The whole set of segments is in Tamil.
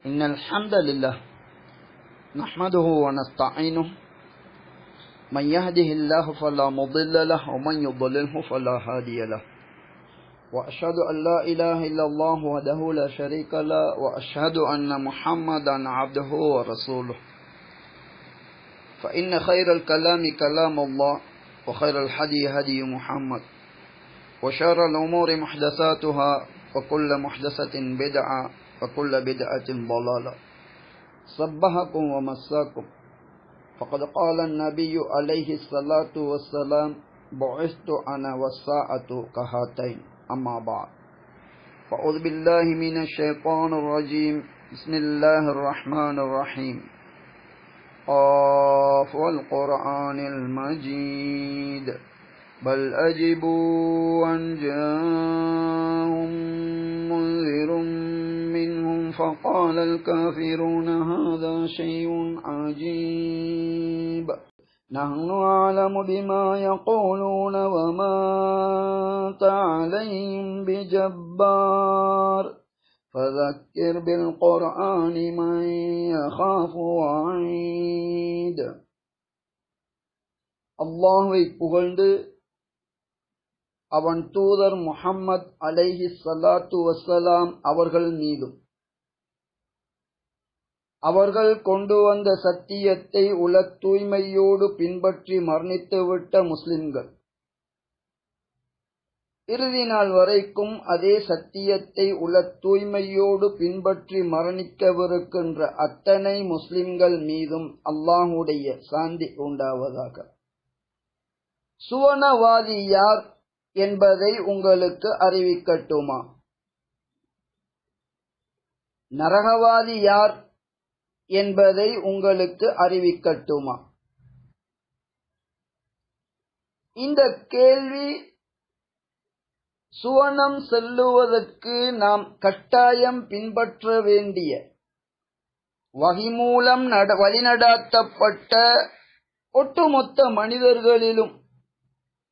إن الحمد لله نحمده ونستعينه من يهده الله فلا مضل له ومن يضلله فلا هادي له وأشهد أن لا إله إلا الله وحده لا شريك له وأشهد أن محمدا عبده ورسوله فإن خير الكلام كلام الله وخير الهدي هدي محمد وشر الأمور محدثاتها وكل محدثة بدعة وكل بدعة ضلالة صبحكم ومساكم فقد قال النبي عليه الصلاة والسلام بعثت أنا والساعة كهاتين أما بعد فأعوذ بالله من الشيطان الرجيم بسم الله الرحمن الرحيم قاف والقرآن المجيد بل أجبوا أن جاءهم منذر منهم فقال الكافرون هذا شيء عجيب نحن أعلم بما يقولون وما أنت عليهم بجبار فذكر بالقرآن من يخاف وعيد. அல்லாஹ்வை புகழ்ந்து அவன் தூதர் முஹம்மது அலைஹி ஸலாத்து வஸ்ஸலாம் அவர்கள் மீதும் அவர்கள் கொண்டு வந்த சத்தியத்தை உள தூய்மையோடு பின்பற்றி மரணித்துவிட்ட முஸ்லிம்கள் இறுதி நாள் வரைக்கும் அதே சத்தியத்தை உள தூய்மையோடு பின்பற்றி மரணிக்கவிருக்கின்ற அத்தனை முஸ்லிம்கள் மீதும் அல்லாஹ்வுடைய சாந்தி உண்டாவதாக. சுவனவாதி யார் என்பதை உங்களுக்கு அறிவிக்கட்டுமா? நரகவாதி யார் என்பதை உங்களுக்கு அறிவிக்கட்டுமா? இந்த கேள்வி சுவனம் செல்லுவதற்கு நாம் கட்டாயம் பின்பற்ற வேண்டிய வஹி மூலம் வழிநடாத்தப்பட்ட ஒட்டுமொத்த மனிதர்களிலும்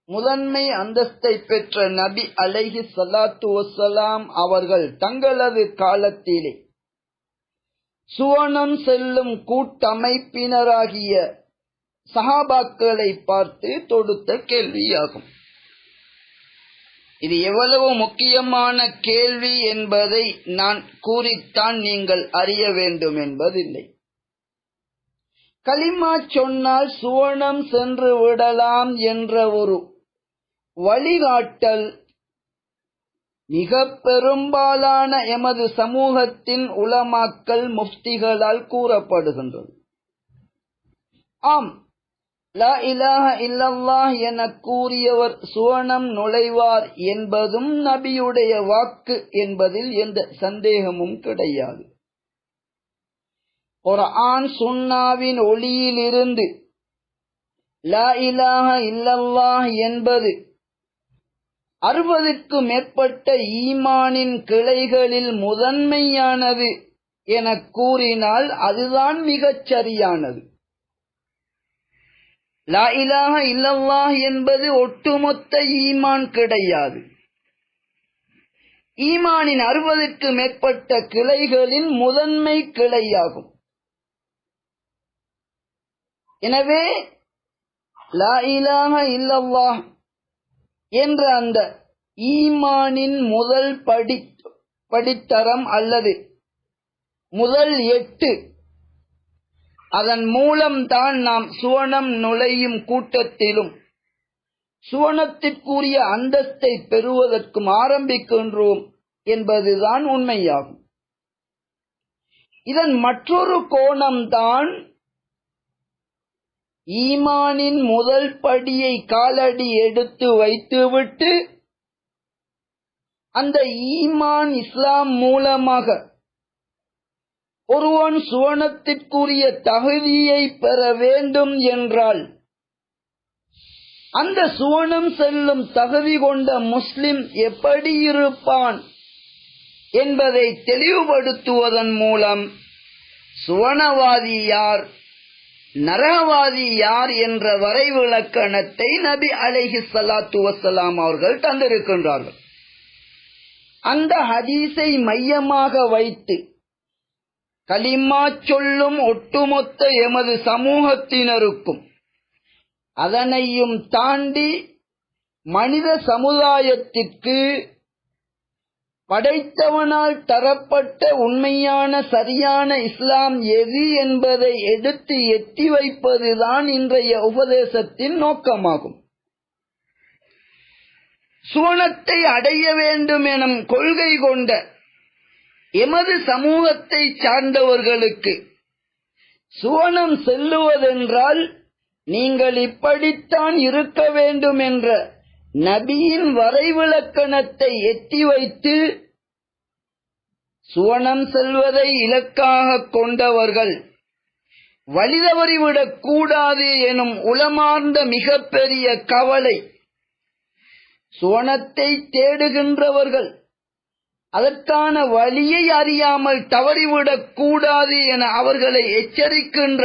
முதன்மை அந்தஸ்தை பெற்ற நபி அலைஹி ஸலாத்து வஸ்ஸலாம் அவர்கள் தங்களது காலத்திலே சுவனம் செல்லும் கூட்டமைப்பினராகிய சஹாபாக்களை பார்த்து தொடுத்த கேள்வியாகும். இது எவ்வளவு முக்கியமான கேள்வி என்பதை நான் கூறித்தான் நீங்கள் அறிய வேண்டும் என்பதில்லை. கலிமா சொன்னால் சுவனம் சென்று விடலாம் என்ற ஒரு வழிகாட்டல் மிக பெரும்பாலான எமது சமூகத்தின் உலமாக்கள் முஃப்திகளால் கூறப்படுகின்றது. ஆம், லா இலாஹ இல்லல்லாஹ் என கூறியவர் சுவனம் நுழைவார் என்பதும் நபியுடைய வாக்கு என்பதில் எந்த சந்தேகமும் கிடையாது. குர்ஆன் சுன்னாவின் ஒளியிலிருந்து லா இலாஹ இல்லல்லாஹ் என்பது 60க்கு மேற்பட்ட ஈமானின் கிளைகளில் முதன்மையானது என கூறினால் அதுதான் மிகச் சரியானது. லா இலாஹ இல்லல்லாஹ் என்பது ஒட்டுமொத்த ஈமான் கிடையாது. ஈமானின் 60க்கு மேற்பட்ட கிளைகளின் முதன்மை கிளையாகும். எனவே லா இலாஹ இல்லல்லாஹ் என்ற அந்த ஈமானின் முதல் படித்தரம் அல்லது முதல் 8, அதன் மூலம்தான் நாம் சுவனம் நுழையும் கூட்டத்திலும் சுவனத்திற்குரிய அந்தஸ்தை பெறுவதற்கும் ஆரம்பிக்கின்றோம் என்பதுதான் உண்மையாகும். இதன் மற்றொரு கோணம்தான் ஈமானின் முதல் படியை காலடி எடுத்து வைத்துவிட்டு அந்த ஈமான் இஸ்லாம் மூலமாக ஒருவன் சுவனத்திற்குரிய தகுதியை பெற வேண்டும் என்றால் அந்த சுவனம் செல்லும் தகுதி கொண்ட முஸ்லிம் எப்படி இருப்பான் என்பதை தெளிவுபடுத்துவதன் மூலம் சுவனவாதி யார் நரகவாதி யார் என்ற வரைவிலக்கணத்தை நபி அலைஹி ஸலாத்து வஸ்ஸலாம் அவர்கள் தந்திருக்கின்றார்கள். அந்த ஹதீஸை மையமாக வைத்து கலிமா சொல்லும் ஒட்டுமொத்த எமது சமூகத்தினருக்கும் அதனையும் தாண்டி மனித சமுதாயத்திற்கு படைத்தவனால் தரப்பட்ட உண்மையான சரியான இஸ்லாம் எது என்பதை எடுத்து எட்டி வைப்பதுதான் இன்றைய உபதேசத்தின் நோக்கமாகும். சுவனத்தை அடைய வேண்டும் எனும் கொள்கை கொண்ட எமது சமூகத்தை சார்ந்தவர்களுக்கு சுவனம் செல்லுவதென்றால் நீங்கள் இப்படித்தான் இருக்க வேண்டும் என்ற நபியின் வரைவிலக்கணத்தை எட்டி வைத்து சுவனம் செல்வதை இலக்காக கொண்டவர்கள் வழிதவறிவிடக் கூடாது எனும் உளமார்ந்த மிகப்பெரிய கவலை சுவனத்தை தேடுகின்றவர்கள் அதற்கான வழியை அறியாமல் தவறிவிடக் கூடாது என அவர்களை எச்சரிக்கின்ற,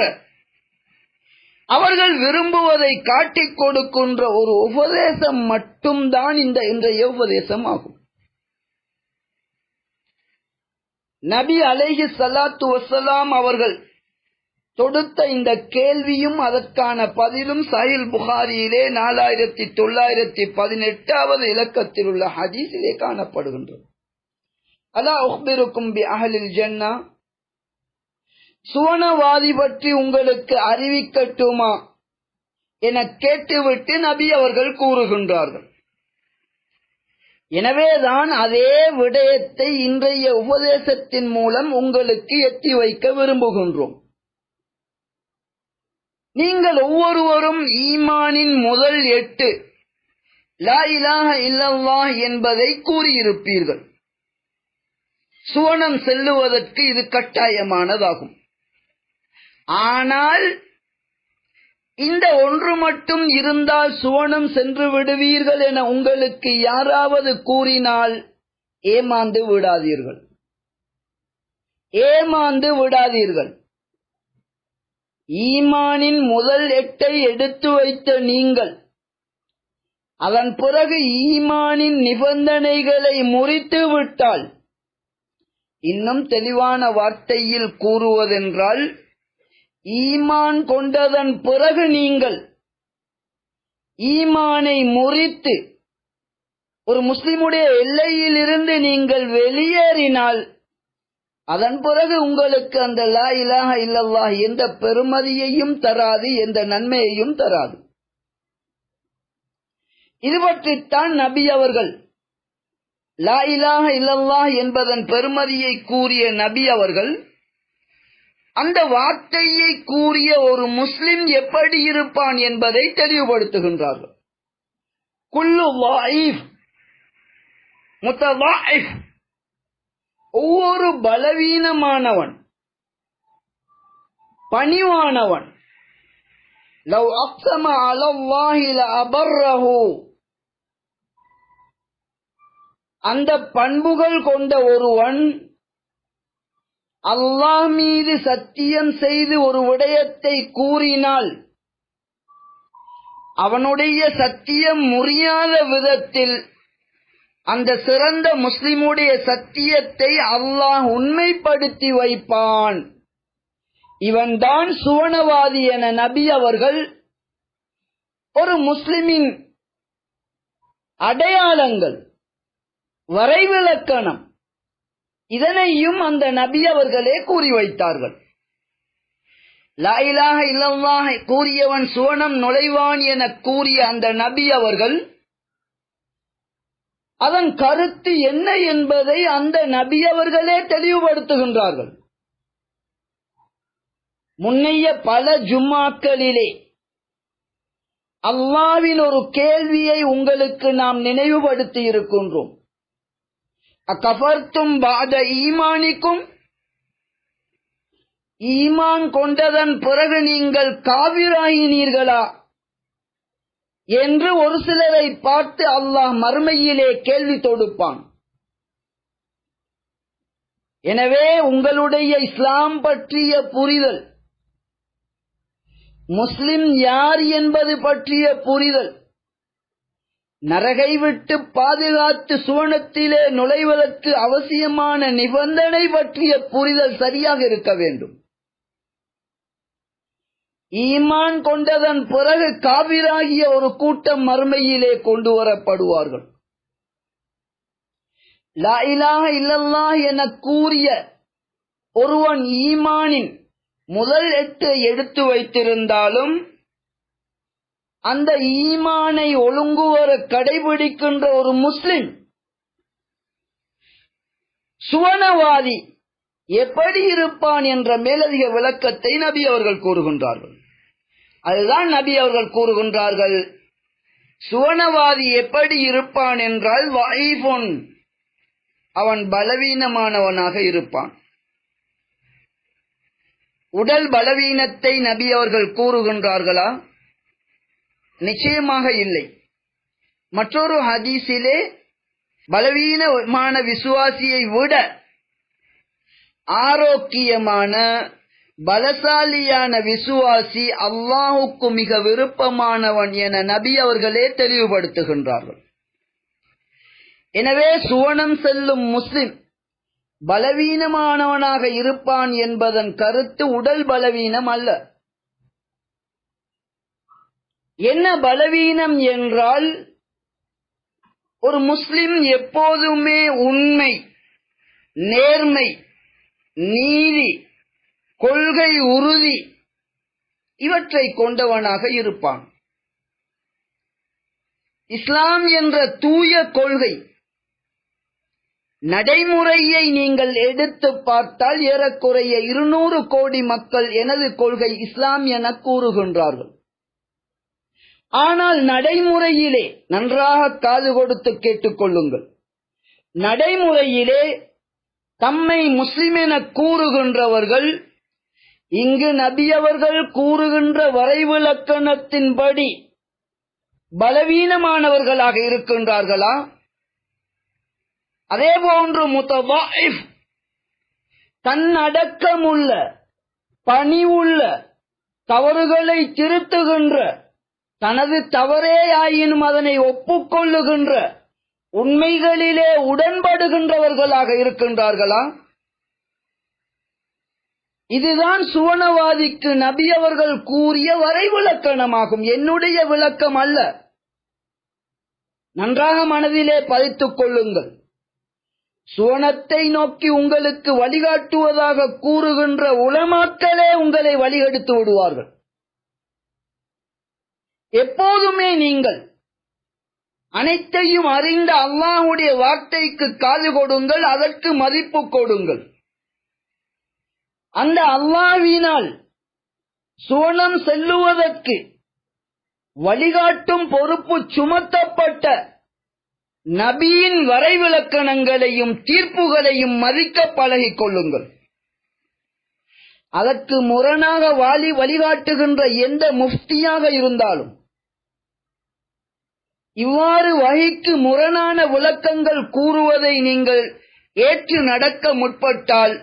அவர்கள் விரும்புவதை காட்டிக் கொடுக்கின்ற ஒரு உபதேசம் மட்டும்தான் இன்றைய உபதேசம் ஆகும். நபி அலைஹி ஸலாத்து வஸ்ஸலாம் அவர்கள் தொடுத்த இந்த கேள்வியும் அதற்கான பதிலும் சஹீஹ் புகாரியிலே 4918வது இலக்கத்தில் உள்ள ஹதீஸிலே காணப்படுகின்றது. அலா உக்பிருக்கும் பி அஹ்லில் ஜன்னா, சுவனவாதி பற்றி உங்களுக்கு அறிவிக்கட்டுமா என கேட்டுவிட்டு நபி அவர்கள் கூறுகின்றார்கள். எனவேதான் அதே விடயத்தை இன்றைய உபதேசத்தின் மூலம் உங்களுக்கு எட்டி வைக்க விரும்புகின்றோம். நீங்கள் ஒவ்வொருவரும் ஈமானின் முதல் 8 லா இலாஹ இல்லல்லாஹ் என்பதை கூறியிருப்பீர்கள். சுவனம் செல்லுவதற்கு இது கட்டாயமானதாகும். ஆனால் இந்த ஒன்று மட்டும் இருந்தால் சுவனம் சென்று விடுவீர்கள் என உங்களுக்கு யாராவது கூறினால் ஏமாந்து விடாதீர்கள், ஏமாந்து விடாதீர்கள். ஈமானின் முதல் 8 எடுத்து வைத்த நீங்கள் அதன் பிறகு ஈமானின் நிபந்தனைகளை முறித்து விட்டால், இன்னும் தெளிவான வார்த்தையில் கூறுவதென்றால், ஈமான் கொண்டதன் பிறகு நீங்கள் ஈமானை முறித்து ஒரு முஸ்லிமுடைய எல்லையிலிருந்து நீங்கள் வெளியேறினால், அதன் பிறகு உங்களுக்கு அந்த லா இலாஹ இல்லல்லாஹ் எந்த பெருமதியையும் தராது, எந்த நன்மையையும் தராது. இது பற்றித்தான் நபி அவர்கள் லா இலாஹ இல்லல்லாஹ் என்பதன் பெருமதியை கூறிய நபி அவர்கள் அந்த வார்த்தையை கூறிய ஒரு முஸ்லிம் எப்படி இருப்பான் என்பதை தெளிவுபடுத்துகின்றார்கள். குல்லு ضعيف முத்தضعف, ஒவ்வொரு பலவீனமானவன் பணிவானவன் லவ் அக்ஸம அலல்லாஹி லஅபர்ரஹு, அந்த பண்புகள் கொண்ட ஒருவன் அல்லாஹ் மீது சத்தியம் செய்து ஒரு விடயத்தை கூறினால் அவனுடைய சத்தியம் முறியாத விதத்தில் அந்த சிறந்த முஸ்லிமுடைய சத்தியத்தை அல்லாஹ் உண்மைப்படுத்தி வைப்பான். இவன்தான் சுவனவாதி என நபி அவர்கள் ஒரு முஸ்லிமின் அடையாளங்கள், வரைவிலக்கணம், இதனையும் அந்த நபி அவர்களே கூறி வைத்தார்கள். லா இலாஹ இல்லல்லாஹ் கூறியவன் சுவனம் நுழைவான் என கூறிய அந்த நபி அவர்கள் அதன் கருத்து என்ன என்பதை அந்த நபி அவர்களே தெளிவுபடுத்துகின்றார்கள். முன்னைய பல ஜும்மாக்களிலே அல்லாஹ்வின் ஒரு கேள்வியை உங்களுக்கு நாம் நினைவுபடுத்தி இருக்கின்றோம். அகஃபர்தும் பஅத ஈமானிக்கும், ஈமான் கொண்டதன் பிறகு நீங்கள் காபிராயினீர்களா என்று ஒரு சிலரை பார்த்து அல்லாஹ் மறுமையிலே கேள்வி தொடுப்பான். எனவே உங்களுடைய இஸ்லாம் பற்றிய புரிதல், முஸ்லிம் யார் என்பது பற்றிய புரிதல், நரகை விட்டு பாதுகாத்து சுவனத்திலே நுழைவதற்கு அவசியமான நிபந்தனை பற்றிய புரிதல் சரியாக இருக்க வேண்டும். ஈமான் கொண்டதன் பிறகு காபிராகிய ஒரு கூட்டம் மறுமையிலே கொண்டு வரப்படுவார்கள். லா இலாஹ இல்லல்லாஹ் என கூறிய ஒருவன் ஈமானின் முதல் 8 எடுத்து வைத்திருந்தாலும் அந்த ஈமானை ஒழுங்குவர கடைபிடிக்கின்ற ஒரு முஸ்லிம் சுவனவாதி எப்படி இருப்பான் என்ற மேலதிக விளக்கத்தை நபி அவர்கள் கூறுகின்றார்கள். அதுதான் நபி அவர்கள் கூறுகின்றார்கள், சுவனவாதி எப்படி இருப்பான் என்றால் வைஃபுன், அவன் பலவீனமானவனாக இருப்பான். உடல் பலவீனத்தை நபி அவர்கள் கூறுகின்றார்களா? நிச்சயமாக இல்லை. மற்றொரு ஹதீஸிலே பலவீனமான விசுவாசியை விட ஆரோக்கியமான பலசாலியான விசுவாசி அல்லாஹுக்கு மிக விருப்பமானவன் என நபி அவர்களே தெளிவுபடுத்துகின்றார்கள். எனவே சுவனம் செல்லும் முஸ்லிம் பலவீனமானவனாக இருப்பான் என்பதன் கருத்து உடல் பலவீனம் அல்ல. என்ன பலவீனம் என்றால், ஒரு முஸ்லிம் எப்போதுமே உண்மை, நேர்மை, நீதி, கொள்கை உறுதி இவற்றை கொண்டவனாக இருப்பான். இஸ்லாம் என்ற தூய கொள்கை நடைமுறையை நீங்கள் எடுத்து பார்த்தால் ஏறக்குறைய 200 கோடி மக்கள் எனது கொள்கை இஸ்லாம் என கூறுகின்றார்கள். ஆனால் நடைமுறையிலே நன்றாக காது கொடுத்து கேட்டுக்கொள்ளுங்கள். நடைமுறையிலே தம்மை முஸ்லிம் என கூறுகின்றவர்கள் இங்கு நபி அவர்கள் கூறுகின்ற வரைவிலக்கணத்தின்படி பலவீனமானவர்களாக இருக்கின்றார்களா? அதேபோன்று முத்தவாயிஃப், தன்னடக்கமுள்ள, பணிவுள்ள, தவறுகளை திருத்துகின்ற, தனது தவறே ஆயினும் அதனை ஒப்புக்கொள்ளுகின்ற, உண்மைகளிலே உடன்படுகின்றவர்களாக இருக்கின்றார்களா? இதுதான் சுவனவாதிக்கு நபி அவர்கள் கூறிய வரைவிலக்கணமாகும், என்னுடைய விளக்கம் அல்ல. நன்றாக மனதிலே பதித்துக் கொள்ளுங்கள். சுவனத்தை நோக்கி உங்களுக்கு வழிகாட்டுவதாக கூறுகின்ற உலமாக்களே உங்களை வழிகெடுத்து விடுவார்கள். எப்போதுமே நீங்கள் அனைத்தையும் அறிந்த அல்லாஹ்வுடைய வார்த்தைக்கு காது கொடுங்கள், அதற்கு மதிப்பு கொடுங்கள். அந்த அல்லாஹ்வினால் சுவனம் செல்லுவதற்கு வழிகாட்டும் பொறுப்பு சுமத்தப்பட்ட நபியின் வரைவிலக்கணங்களையும் தீர்ப்புகளையும் மதிக்க பழகிக் கொள்ளுங்கள். அதற்கு முரணாக வழிகாட்டுகின்ற எந்த முஃப்தியாக இருந்தாலும் இவ்வாறு வஹீக்கு முரணான விளக்கங்கள் கூறுவதை நீங்கள் ஏற்று நடக்க முற்பட்டால்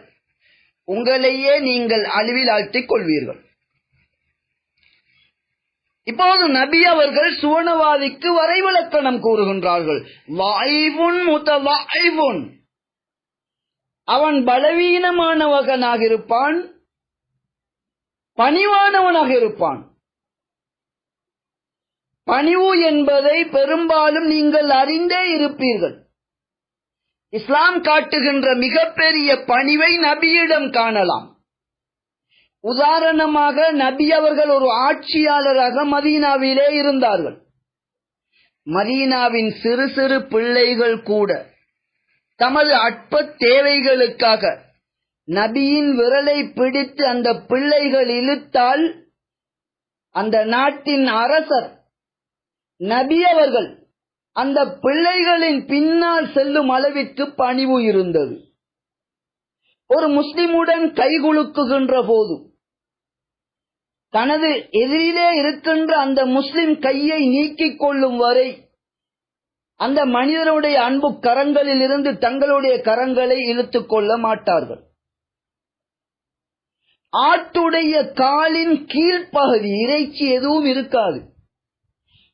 உங்களையே நீங்கள் அழிவில் ஆழ்த்திக் கொள்வீர்கள். இப்போது நபி அவர்கள் சுவனவாதிக்கு வரைவிலக்கணம் கூறுகின்றார்கள். வாய்வுன் முத்தவாய்வுன், அவன் பலவீனமானவனாக இருப்பான், பணிவானவனாக இருப்பான். பணிவு என்பதை பெரும்பாலும் நீங்கள் அறிந்தே இருப்பீர்கள். இஸ்லாம் காட்டுகின்ற மிகப்பெரிய பணிவை நபியிடம் காணலாம். உதாரணமாக, நபி அவர்கள் ஒரு ஆட்சியாளராக மதீனாவிலே இருந்தார்கள். மதீனாவின் சிறு சிறு பிள்ளைகள் கூட தமது அற்ப தேவைகளுக்காக நபியின் விரலை பிடித்து அந்த பிள்ளைகள் இழுத்தால் அந்த நாட்டின் அரசர் நபி அவர்கள் அந்த பிள்ளைகளின் பின்னால் செல்லும் அளவிற்கு பணிவு இருந்தது. ஒரு முஸ்லிமுடன் கைகுலுக்குகின்ற போது தனது எதிரிலே இருக்கின்ற அந்த முஸ்லிம் கையை நீக்கிக் கொள்ளும் வரை அந்த மனிதனுடைய அன்பு கரங்களில் இருந்து தங்களுடைய கரங்களை இழுத்துக் கொள்ள மாட்டார்கள். ஆட்டுடைய காலின் கீழ்ப்பகுதி இறைச்சி எதுவும் இருக்காது.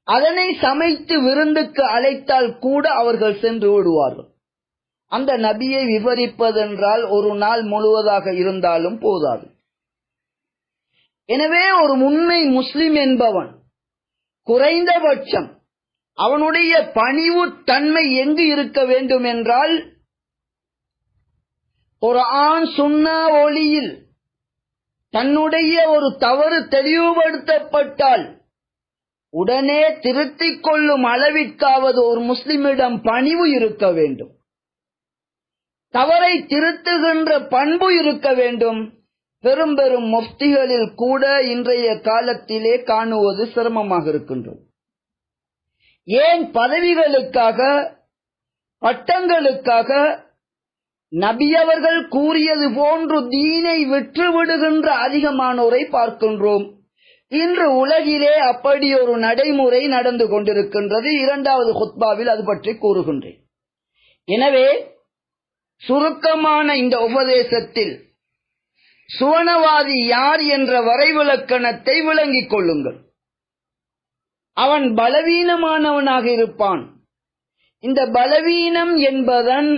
அதனை சமைத்து விருந்துக்கு அழைத்தால் கூட அவர்கள் சென்று விடுவார்கள். அந்த நபியை விவரிப்பதென்றால் ஒரு நாள் முழுவதாக இருந்தாலும் போதாது. எனவே ஒரு உண்மை முஸ்லிம் என்பவன் குறைந்தபட்சம் அவனுடைய பணிவு தன்மை எங்கு இருக்க வேண்டும் என்றால், குர்ஆன் சுன்னா ஒளியில் தன்னுடைய ஒரு தவறு தெளிவுபடுத்தப்பட்டால் உடனே திருத்திக் கொள்ளும் அளவிற்காவது ஒரு முஸ்லிமிடம் பணிவு இருக்க வேண்டும். தவறை திருத்துகின்ற பண்பு இருக்க வேண்டும். பெரும் பெரும் முஃப்திகளில் கூட இன்றைய காலத்திலே காணுவது சிரமமாக இருக்கின்றது. ஏன்? பதவிகளுக்காக, பட்டங்களுக்காக நபி அவர்கள் கூறியது போன்று தீனை விற்று விடுகின்ற அதிகமானோரை பார்க்கின்றோம். இன்று உலகிலே அப்படி ஒரு நடைமுறை நடந்து கொண்டிருக்கின்றது. இரண்டாவது குத்பாவில் அது பற்றி கூறுகின்றேன். எனவே சுருக்கமான இந்த உபதேசத்தில் சுவனவாதி யார் என்ற வரைவிலக்கணத்தை விளங்கிக் கொள்ளுங்கள். அவன் பலவீனமானவனாக இருப்பான். இந்த பலவீனம் என்பதன்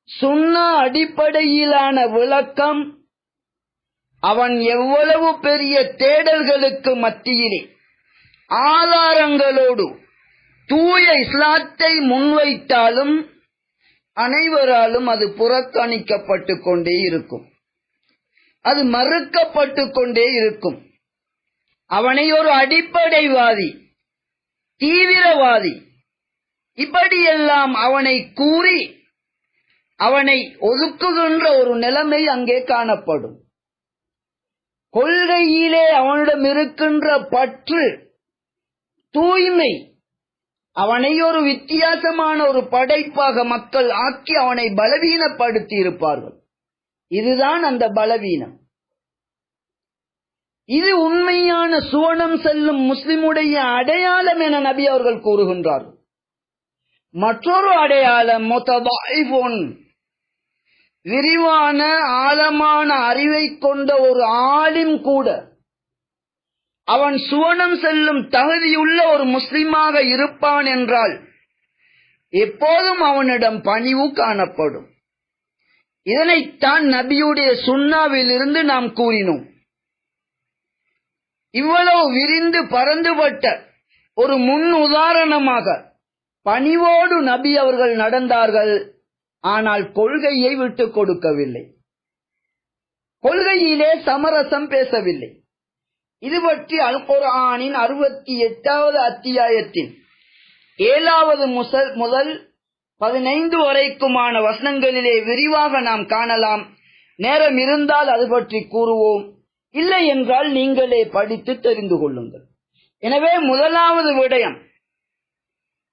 சுன்னா அடிப்படையிலான விளக்கம் அவன் எவ்வளவு பெரிய தேடல்களுக்கு மத்தியிலே ஆதாரங்களோடு தூய இஸ்லாத்தை முன்வைத்தாலும் அனைவராலும் அது புறக்கணிக்கப்பட்டு கொண்டே இருக்கும். அது மறுக்கப்பட்டு கொண்டே இருக்கும். அவனை ஒரு அடிப்படைவாதி, தீவிரவாதி, இப்படியெல்லாம் அவனை கூறி அவனை ஒதுக்குகின்ற ஒரு நிலைமை அங்கே காணப்படும். கொள்கையிலே அவனிடம் இருக்கின்ற பற்று, தூய்மை அவனை ஒரு வித்தியாசமான ஒரு படைப்பாக மக்கள் ஆக்கி அவனை பலவீனப்படுத்தி இருப்பார்கள். இதுதான் அந்த பலவீனம். இது உண்மையான சுவனம் செல்லும் முஸ்லிமுடைய அடையாளம் என நபி அவர்கள் கூறுகின்றார்கள். மற்றொரு அடையாளம் முத்ததாயிஃபுன், விரிவான ஆழமான அறிவை கொண்ட ஒரு ஆலிம் கூட அவன் சுவனம் செல்லும் தகுதியுள்ள ஒரு முஸ்லிமாக இருப்பான் என்றால் எப்போதும் அவனிடம் பணிவு காணப்படும். இதனைத்தான் நபியுடைய சுன்னாவில் இருந்து நாம் கூறினோம். இவ்வளவு விரிந்து பறந்துபட்ட ஒரு முன் உதாரணமாக பணிவோடு நபி அவர்கள் நடந்தார்கள். ஆனால் கொள்கையை விட்டுக் கொடுக்கவில்லை. கொள்கையிலே சமரசம் பேசவில்லை. இது பற்றி அல் குர்ஆனின் 68வது அத்தியாயத்தின் 7வது முதல் 15 வரைக்குமான வசனங்களிலே விரிவாக நாம் காணலாம். நேரம் இருந்தால் அது பற்றி கூறுவோம், இல்லை என்றால் நீங்களே படித்து தெரிந்து கொள்ளுங்கள். எனவே முதலாவது விடயம்,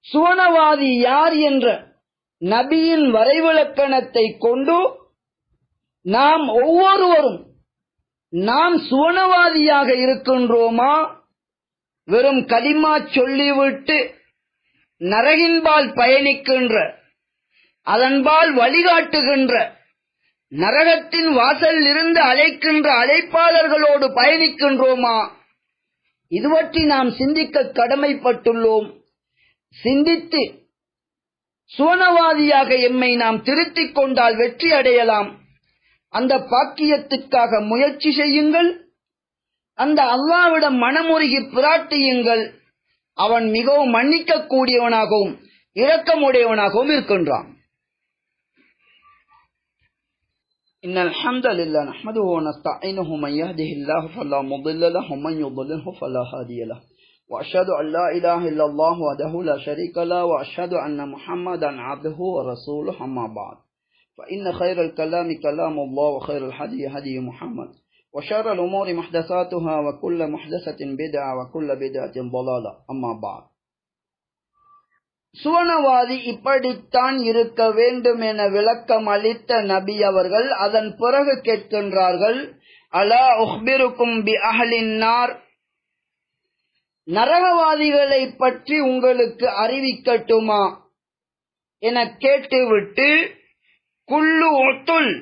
சுவனவாதி யார் என்ற நபியின் வரைவிலக்கணத்தை கொண்டு நாம் ஒவ்வொருவரும் நாம் சுவனவாதியாக இருக்கின்றோமா, வெறும் கலிமா சொல்லிவிட்டு நரகின்பால் பயணிக்கின்ற, அதன்பால் வழிகாட்டுகின்ற, நரகத்தின் வாசலில் இருந்து அழைக்கின்ற அழைப்பாளர்களோடு பயணிக்கின்றோமா? இது பற்றி நாம் சிந்திக்க கடமைப்பட்டுள்ளோம். சிந்தித்து சுவனவாதியாக எம்மை நாம் திருத்திக் கொண்டால் வெற்றி அடையலாம். அந்த பாக்கியத்துக்காக முயற்சி செய்யுங்கள். அந்த அல்லாஹ்விடம் மனமுருகி பிரார்த்தியுங்கள். அவன் மிகவும் மன்னிக்க கூடியவனாகவும் இரக்கமுடையவனாகவும் இருக்கின்றான். இன்னல் ஹம்தலில்லாஹ் நஹ்மதுஹு வ நஸ்தஈனுஹு மன் யஹ்திஹில்லாஹு ஃபலா முضل லஹு வ மன் யுضللஹு ஃபலா ஹாதிய லஹு வ அஷ்ஹது அன் லா இலாஹா இல்லல்லாஹு வஹ்தஹு லா ஷரீக லஹு வ அஷ்ஹது அன்ன முஹம்மதன் அப்துஹு வ ரசூலுஹு அம்மா பஅத் فإن خير الكلام كلام الله وخير الهدي هدي محمد وشر الأمور محدثاتها وكل محدثة بدعة وكل بدعة ضلالة أما بعد. சுவனவாதி இப்படித்தான் இருக்க வேண்டும் என விளக்கம் அளித்த நபி அவர்கள் அதன் பிறகு கேட்கின்றார்கள், அலா உஹ்பிருக்கும் பி அஹ்லின் நார், நரகவாதிகளை பற்றி உங்களுக்கு அறிவிக்கட்டுமா என கேட்டுவிட்டு, குல்லு உத்துல்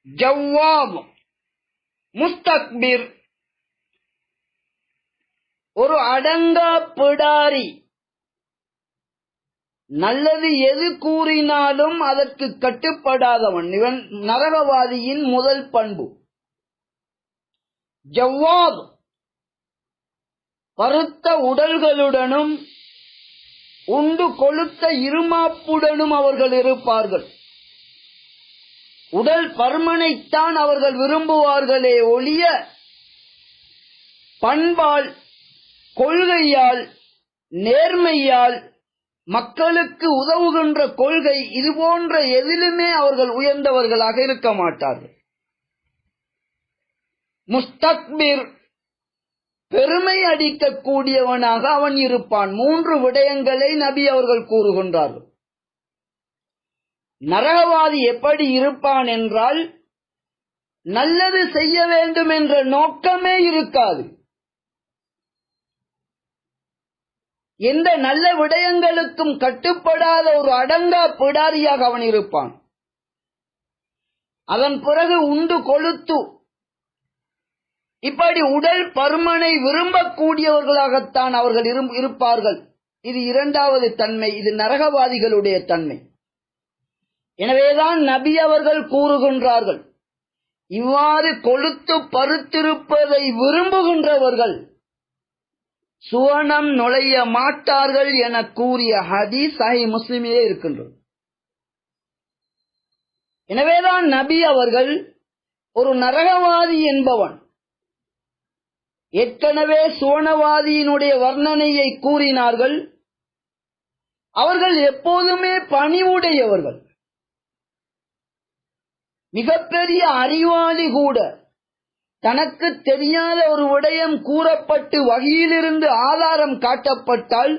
ஜவ்வாப் முஸ்தக்பிர், ஒரு அடங்கா பிடாரி நல்லது எது கூறினாலும் அதற்கு கட்டுப்படாதவன் இவன் நரகவாதியின் முதல் பண்பு. ஜவ்வாத் பருத்த உடல்களுடனும் உண்டு கொழுத்த இருமாப்புடனும் அவர்கள் இருப்பார்கள். உடல் பருமனைத்தான் அவர்கள் விரும்புவார்களே ஒழிய பண்பால், கொள்கையால், நேர்மையால், மக்களுக்கு உதவுகின்ற கொள்கை இது போன்ற எதிலுமே அவர்கள் உயர்ந்தவர்களாக இருக்க மாட்டார்கள். முஸ்தக்பிர் பெருமை அடிக்கக்கூடியவனாக அவன் இருப்பான். 3 விடயங்களை நபி அவர்கள் கூறுகின்றார்கள். நரகவாதி எப்படி இருப்பான் என்றால், நல்லது செய்ய வேண்டும் என்ற நோக்கமே இருக்காது. எந்த நல்ல விடயங்களுக்கும் கட்டுப்படாத ஒரு அடங்கா பிடாரியாக அவன் இருப்பான். அதன் பிறகு உண்டு கொழுத்து இப்படி உடல் பருமனை விரும்பக்கூடியவர்களாகத்தான் அவர்கள் இருப்பார்கள். இது 2வது தன்மை. இது நரகவாதிகளுடைய தன்மை. எனவேதான் நபி அவர்கள் கூறுகின்றார்கள், இவ்வாறு கொழுத்து பருத்திருப்பதை விரும்புகின்றவர்கள் சுவனம் நுழைய மாட்டார்கள் என கூறிய ஹதீஸ் சஹீஹ் முஸ்லிமிலே இருக்கின்றது. எனவேதான் நபி அவர்கள் ஒரு நரகவாதி என்பவன் ஏற்கனவே சுவனவாதியினுடைய வர்ணனையை கூறினார்கள். அவர்கள் எப்போதுமே பணிவுடையவர்கள், மிகப்பெரிய அறிவாளி கூட. தனக்கு தெரியாத ஒரு விடயம் கூறப்பட்டு வகையிலிருந்து ஆதாரம் காட்டப்பட்டால்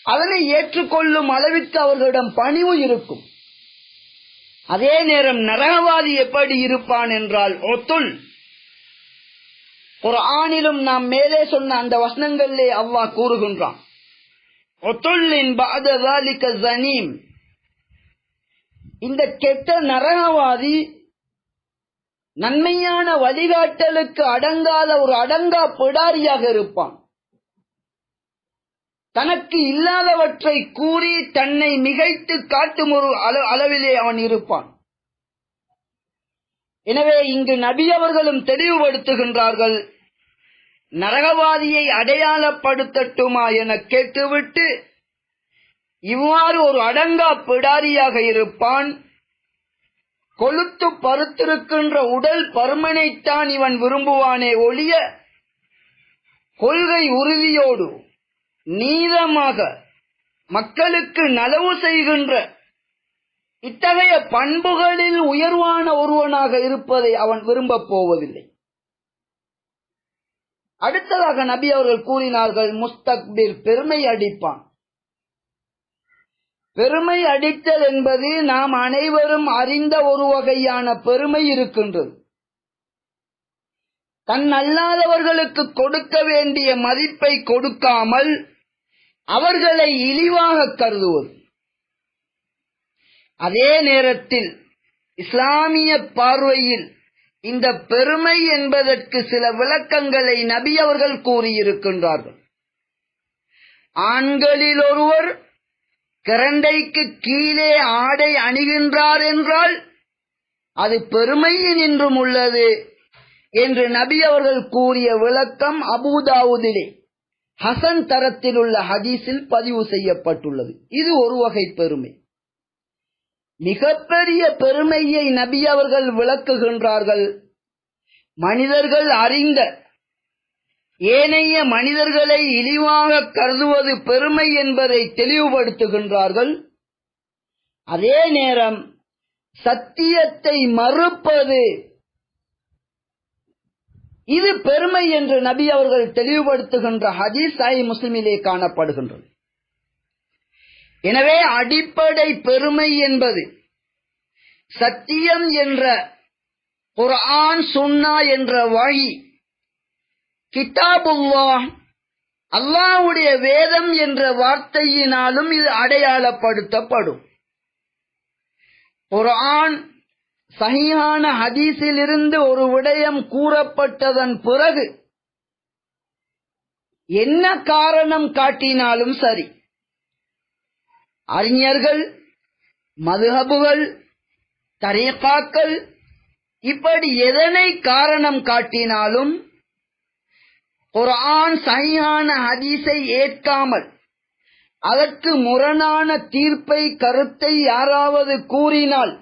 அதனை ஏற்றுக்கொள்ளும் அளவிற்கு அவர்களிடம் பணிவு இருக்கும். அதே நேரம் நரகவாதி எப்படி இருப்பான் என்றால், ஒத்துல் குர்ஆனிலும் நாம் மேலே சொன்ன அந்த வசனங்களிலே அல்லாஹ் கூறுகின்றான், ஒத்துல்லின் பஅத ஸாலிக ஸனீம். இந்த கெட்ட நரகவாதி நன்மையான வழிகாட்டலுக்கு அடங்காத ஒரு அடங்கா பிடாரியாக இருப்பான். தனக்கு இல்லாதவற்றை கூறி தன்னை மிகைத்து காட்டும் ஒரு அளவிலே அவன் இருப்பான். எனவே இங்கு நபி அவர்களும் தெளிவுபடுத்துகின்றார்கள், நரகவாதியை அடையாளப்படுத்தட்டுமா என கேட்டுவிட்டு, இவ்வாறு ஒரு அடங்கா பிடாரியாக இருப்பான். கொழுத்து பருத்திருக்கின்ற உடல் பருமனைத்தான் இவன் விரும்புவானே ஒழிய கொள்கை உறுதியோடு நீதமாக மக்களுக்கு நலவு செய்கின்ற இத்தகைய பண்புகளில் உயர்வான ஒருவனாக இருப்பதை அவன் விரும்பப் போவதில்லை. அடுத்ததாக நபி அவர்கள் கூறினார்கள், முஸ்தக்பிர் பெருமை அடிப்பான். பெருமை அடித்தல் என்பது நாம் அனைவரும் அறிந்த ஒரு வகையான பெருமை இருக்கின்றது. தன் அல்லாதவர்களுக்கு கொடுக்க வேண்டிய மதிப்பை கொடுக்காமல் அவர்களை இழிவாக கருதுவது. அதே நேரத்தில் இஸ்லாமிய பார்வையில் இந்த பெருமை என்பதற்கு சில விளக்கங்களை நபி அவர்கள் கூறியிருக்கின்றார்கள். ஆண்களில் ஒருவர் கரண்டைக்கு கீழே ஆடை அணிகின்றார் என்றால் அது பெருமையின் என்றும் உள்ளது என்று நபி அவர்கள் கூறிய விளக்கம் அபூதாவுதிலே ஹசன் தரத்தில் உள்ள ஹதீஸில் பதிவு செய்யப்பட்டுள்ளது. இது ஒரு வகை பெருமை. மிகப்பெரிய பெருமையை நபி அவர்கள் விளக்குகின்றார்கள். மனிதர்கள் அறிந்த ஏனைய மனிதர்களை இழிவாக கருதுவது பெருமை என்பதை தெளிவுபடுத்துகின்றார்கள். அதே நேரம் சத்தியத்தை மறுப்பது இது பெருமை என்று நபி அவர்கள் தெளிவுபடுத்துகின்ற ஹதீஸ் சஹீஹ் முஸ்லிமிலே காணப்படுகின்றது. எனவே அடிப்படை பெருமை என்பது சத்தியம் என்ற குர்ஆன் சுன்னா என்ற வஹி, கிதாபுல்லாஹ் அல்லாஹ்வுடைய வேதம் என்ற வார்த்தையினாலும் இது அடையாளப்படுத்தப்படும். குர்ஆன் சஹீஹான ஹதீஸில் இருந்து ஒரு விடயம் கூறப்பட்டதன் பிறகு என்ன காரணம் காட்டினாலும் சரி, அறிஞர்கள், மதுஹபுகள், தரீகாக்கள் இப்படி எதனை காரணம் காட்டினாலும் குர்ஆன் சஹீஹான ஹதீஸை ஏற்காமல் அதற்கு முரணான தீர்ப்பை, கருத்தை யாராவது கூறினால்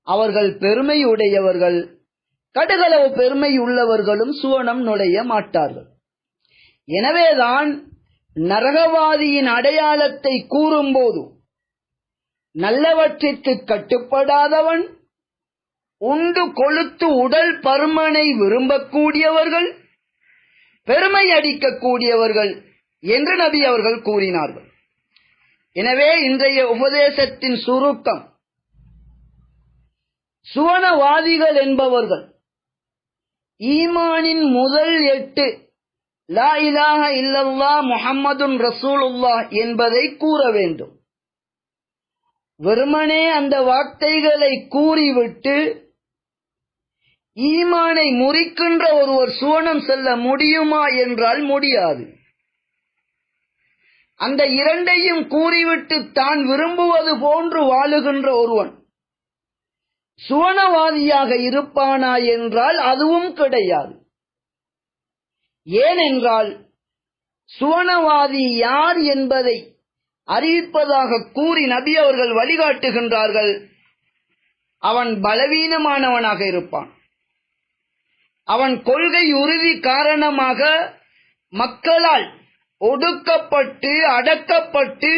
அவர்கள் பெருமையுடையவர்கள், கடுகளவு பெருமை உள்ளவர்களும் சுவனம் நுழைய மாட்டார்கள். எனவேதான் நரகவாதியின் அடையாளத்தை கூறும்போது நல்லவற்றிற்கு கட்டுப்படாதவன், உண்டு கொழுத்து உடல் பருமனை விரும்பக்கூடியவர்கள், பெருமை அடிக்கக்கூடியவர்கள் என்று நபி அவர்கள் கூறினார்கள். எனவே இன்றைய உபதேசத்தின் சுருக்கம், சுவனவாதிகள் என்பவர்கள் ஈமானின் முதல் 8 லா இலாஹ இல்லல்லாஹ் முஹம்மதுன் ரசூலுல்லாஹ் என்பதை கூற வேண்டும். வெறுமனே அந்த வார்த்தைகளை கூறிவிட்டு ஈமானை முறிக்கின்ற ஒருவர் சுவனம் செல்ல முடியுமா என்றால் முடியாது. அந்த இரண்டையும் கூறிவிட்டு தான் விரும்புவது போன்று வாழுகின்ற ஒருவன் சுவனவாதியாக இருப்பானா என்றால் அதுவும் கிடையாது. ஏனென்றால் சுவனவாதி யார் என்பதை அறிவிப்பதாக கூறி நபி அவர்கள் வழிகாட்டுகின்றார்கள். அவன் பலவீனமானவனாக இருப்பான். அவன் கொள்கை உறுதி காரணமாக மக்களால் ஒடுக்கப்பட்டு அடக்கப்பட்டு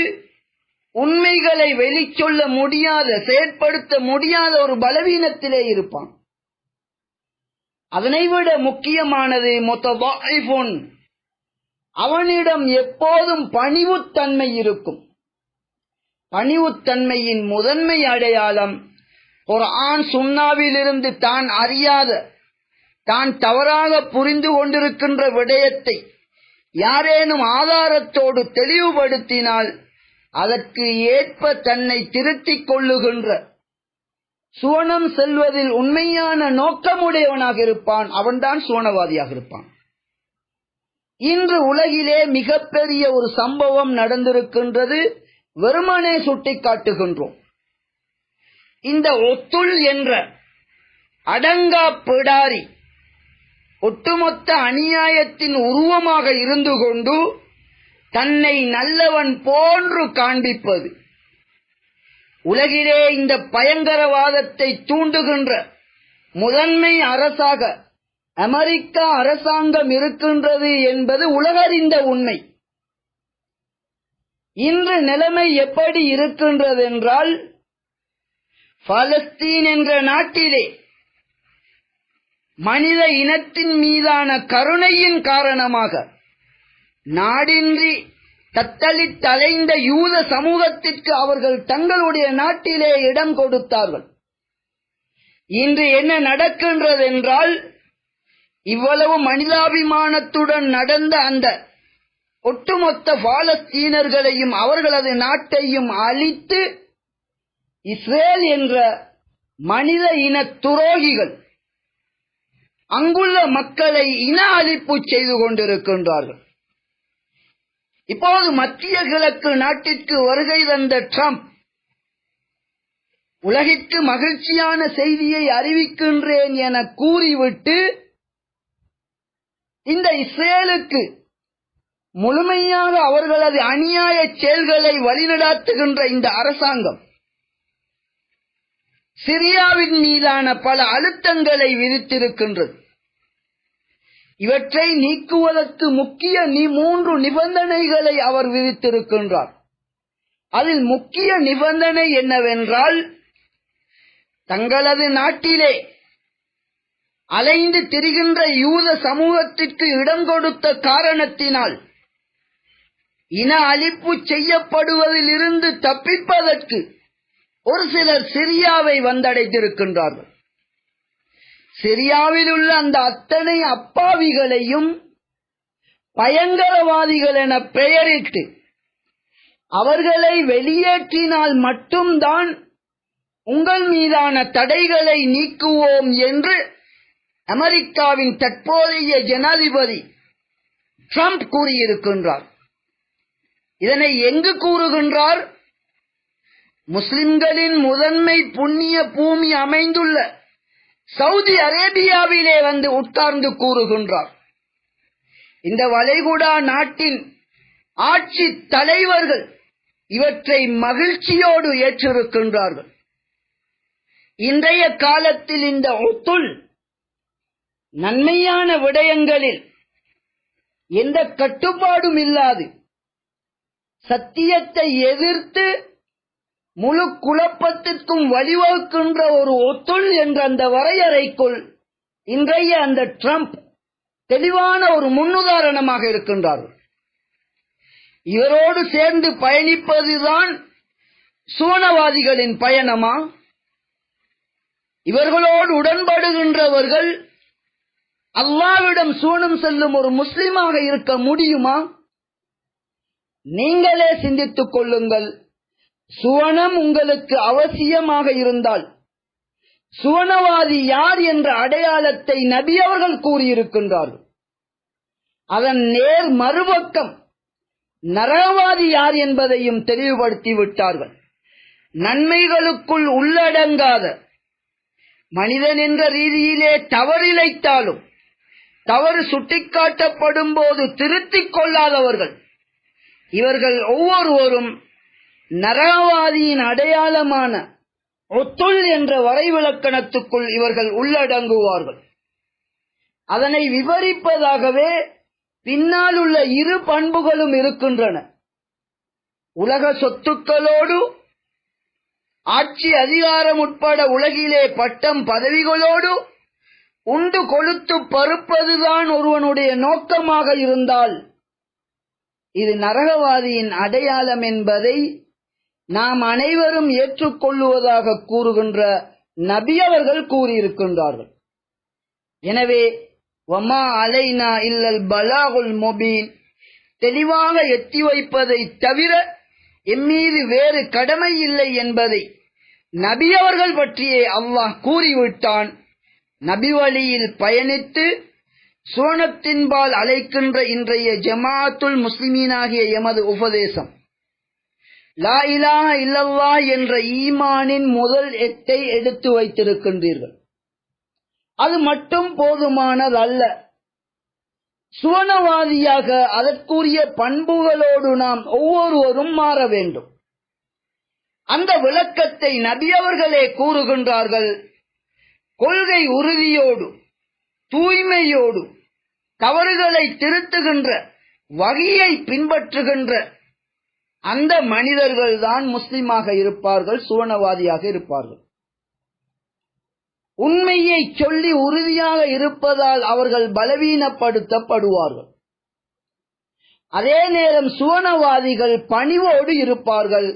உண்மைகளை வெளிச்சொல்ல முடியாத, செயற்படுத்த முடியாத ஒரு பலவீனத்திலே இருப்பான். அதனைவிட முக்கியமானது முத்ததாயிஃபுன், அவனிடம் எப்போதும் பணிவுத்தன்மை இருக்கும். பணிவுத்தன்மையின் முதன்மை அடையாளம் குர்ஆன் சுன்னாவிலிருந்து தான் அறியாத, தான் தவறாக புரிந்து கொண்டிருக்கின்ற விடயத்தை யாரேனும் ஆதாரத்தோடு தெளிவுபடுத்தினால் அதற்கு ஏற்ப தன்னை திருத்திக் கொள்ளுகின்ற, சுவனம் செல்வதில் உண்மையான நோக்கமுடையவனாக இருப்பான். அவன்தான் சுவனவாதியாக இருப்பான். இன்று உலகிலே மிகப்பெரிய ஒரு சம்பவம் நடந்திருக்கின்றது. வெறுமனே சுட்டிக்காட்டுகின்றோம். இந்த ஒத்துள் என்ற அடங்கா பிடாரி ஒட்டுமொத்த அநியாயத்தின் உருவமாக இருந்து கொண்டு தன்னை நல்லவன் போன்று காண்பிப்பது, உலகிலே இந்த பயங்கரவாதத்தை தூண்டுகின்ற முதன்மை அரசாக அமெரிக்கா அரசாங்கம் இருக்கின்றது என்பது உலகறிந்த உண்மை. இன்று நிலைமை எப்படி இருக்கின்றது என்றால், பாலஸ்தீன் என்ற நாட்டிலே மனித இனத்தின் மீதான கருணையின் காரணமாக நாடின்றி தத்தளித்தலைந்த யூத சமூகத்திற்கு அவர்கள் தங்களுடைய நாட்டிலே இடம் கொடுத்தார்கள். இன்று என்ன நடக்கின்றது என்றால், இவ்வளவு மனிதாபிமானத்துடன் நடந்த அந்த ஒட்டுமொத்த பாலஸ்தீனர்களையும் அவர்களது நாட்டையும் அழித்து இஸ்ரேல் என்ற மனித இன துரோகிகள் அங்குள்ள மக்களை இன அழிப்பு செய்து கொண்டிருக்கின்றார்கள். இப்போது மத்திய கிழக்கு நாட்டிற்கு வருகை தந்த ட்ரம்ப் உலகிற்கு மகிழ்ச்சியான செய்தியை அறிவிக்கின்றேன் என கூறிவிட்டு இந்த இஸ்ரேலுக்கு முழுமையாக அவர்களது அநியாய செயல்களை வழிநடாத்துகின்ற இந்த அரசாங்கம் சிரியாவின் மீதான பல அழுத்தங்களை விதித்திருக்கின்றது. இவற்றை நீக்குவதற்கு முக்கிய 3 நிபந்தனைகளை அவர் விதித்திருக்கின்றார். அதில் முக்கிய நிபந்தனை என்னவென்றால், தங்களது நாட்டிலே அலைந்து திரிகின்ற யூத சமூகத்திற்கு இடம் கொடுத்த காரணத்தினால் இன அழிப்பு செய்யப்படுவதிலிருந்து தப்பிப்பதற்கு ஒரு சிலர் சிரியாவை வந்தடைந்திருக்கின்றார்கள். சிரியாவில் உள்ள அந்த அத்தனை அப்பாவிகளையும் பயங்கரவாதிகள் என பெயரிட்டு அவர்களை வெளியேற்றினால் மட்டும்தான் உங்கள் மீதான தடைகளை நீக்குவோம் என்று அமெரிக்காவின் தற்போதைய ஜனாதிபதி ட்ரம்ப் கூறியிருக்கின்றார். இதனை எங்கு கூறுகின்றார்? முஸ்லிம்களின் முதன்மை புண்ணிய பூமி அமைந்துள்ள சவுதி அரேபியாவிலே வந்து உட்கார்ந்து கூறுகின்றார். இந்த வளைகுடா நாட்டின் ஆட்சி தலைவர்கள் இவற்றை மகிழ்ச்சியோடு ஏற்றிருக்கின்றார்கள். இன்றைய காலத்தில் இந்த ஒத்துள் நன்மையான விடயங்களில் எந்த கட்டுப்பாடும் இல்லாது சத்தியத்தை எதிர்த்து முழு குழப்பத்திற்கும் வழிவகுக்கின்ற ஒரு ஒத்துள் என்ற அந்த வரையறைக்குள் இன்றைய அந்த ட்ரம்ப் தெளிவான ஒரு முன்னுதாரணமாக இருக்கின்றார்கள். இவரோடு சேர்ந்து பயணிப்பதுதான் சுவனவாதிகளின் பயணமா? இவர்களோடு உடன்படுகின்றவர்கள் அல்லாஹ்விடம் சுவனம் செல்லும் ஒரு முஸ்லிமாக இருக்க முடியுமா? நீங்களே சிந்தித்துக் கொள்ளுங்கள். சுவனம் உங்களுக்கு அவசியமாக இருந்தால் சுவனவாதி யார் என்ற அடையாளத்தை நபி அவர்கள் கூறியிருக்கின்றார்கள். அதன் நேர் மறுபக்கம் நரகவாதி யார் என்பதையும் தெளிவுபடுத்தி விட்டார்கள். நன்மைகளுக்குள் உள்ளடங்காத மனிதன் என்ற ரீதியிலே தவறிழைத்தாலும் தவறு சுட்டிக்காட்டப்படும் போது திருத்திக் கொள்ளாதவர்கள் இவர்கள் ஒவ்வொருவரும் நரகவாதியின் அடையாளமான ஒத்துள் என்ற வரைவிலக்கணத்துக்குள் இவர்கள் உள்ளடங்குவார்கள். அதனை விவரிப்பதாகவே பின்னால் உள்ள இரு பண்புகளும் இருக்கின்றன. உலக சொத்துக்களோடு ஆட்சி அதிகாரம் உட்பட உலகிலே பட்டம் பதவிகளோடு உண்டு கொழுத்து பருப்பதுதான் ஒருவனுடைய நோக்கமாக இருந்தால் இது நரகவாதியின் அடையாளம் என்பதை நாம் அனைவரும் ஏற்றுக்கொள்ளுவதாக கூறுகின்ற நபி அவர்கள் கூறியிருக்கின்றார்கள். எனவே வமா அலைனா இல்லல் பலாகுல் முபீன், தெளிவாக எத்தி வைப்பதை தவிர எம்மீது வேறு கடமை இல்லை என்பதை நபி அவர்கள் பற்றியே அல்லாஹ் கூறிவிட்டான். நபி வழியில் பயணித்து சுவனத்தின்பால் அழைக்கின்ற இன்றைய ஜமாஅத்துல் முஸ்லிமீனாகிய எமது உபதேசம் லா இலாஹ இல்லல்லாஹ் என்ற ஈமானின் முதல் எட்டை எடுத்து வைத்திருக்கின்றீர்கள். அது மட்டும் போதுமானதல்ல. சுவனவாதியாக அதற்குரிய பண்புகளோடு நாம் ஒவ்வொருவரும் மாற வேண்டும். அந்த விளக்கத்தை நபி அவர்களே கூறுகின்றார்கள். கொள்கை உறுதியோடு தூய்மையோடு தவறுகளை திருத்துகின்ற வகையை பின்பற்றுகின்ற அந்த மனிதர்கள் தான் முஸ்லிமாக இருப்பார்கள், சுவனவாதியாக இருப்பார்கள். உண்மையை சொல்லி உறுதியாக இருப்பதால் அவர்கள் பலவீனப்படுத்தப்படுவார்கள். அதே நேரம் சுவனவாதிகள் பணிவோடு இருப்பார்கள்.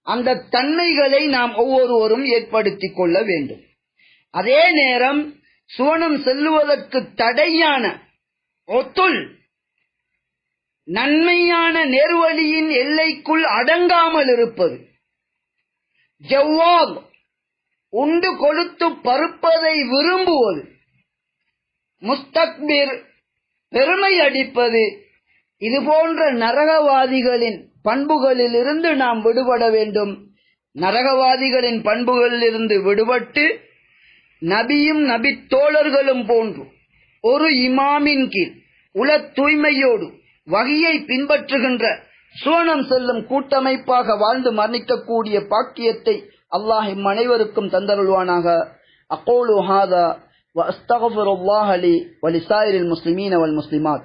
அந்த தன்மைகளை நாம் ஒவ்வொருவரும் ஏற்படுத்திக் கொள்ள வேண்டும். அதே நேரம் சுவனம் செல்லுவதற்கு தடையான ஒத்துள் நன்மையான நேர்வழியின் எல்லைக்குள் அடங்காமல் இருப்பது, ஜவ்வாப் உண்டு கொழுத்து பருப்பதை விரும்புவது, முஸ்தக்பிர் பெருமை அடிப்பது, இது போன்ற நரகவாதிகளின் பண்புகளில் இருந்து நாம் விடுபட வேண்டும். நரகவாதிகளின் பண்புகளில் இருந்து விடுபட்டு நபியும் நபி தோழர்களும் போன்று ஒரு இமாமின் கீழ் உல தூய்மையோடு வகையை பின்பற்றுகின்ற சுவனம் செல்லும் கூட்டமைப்பாக வாழ்ந்து மரணிக்கக்கூடிய பாக்கியத்தை அல்லாஹ் இம் அனைவருக்கும் தந்தருள்வானாக. அகூலு ஹாதா வ அஸ்தக்ஃபிருல்லாஹ லி வ லிசாயிரில் முஸ்லிமீன வல் முஸ்லிமாத்.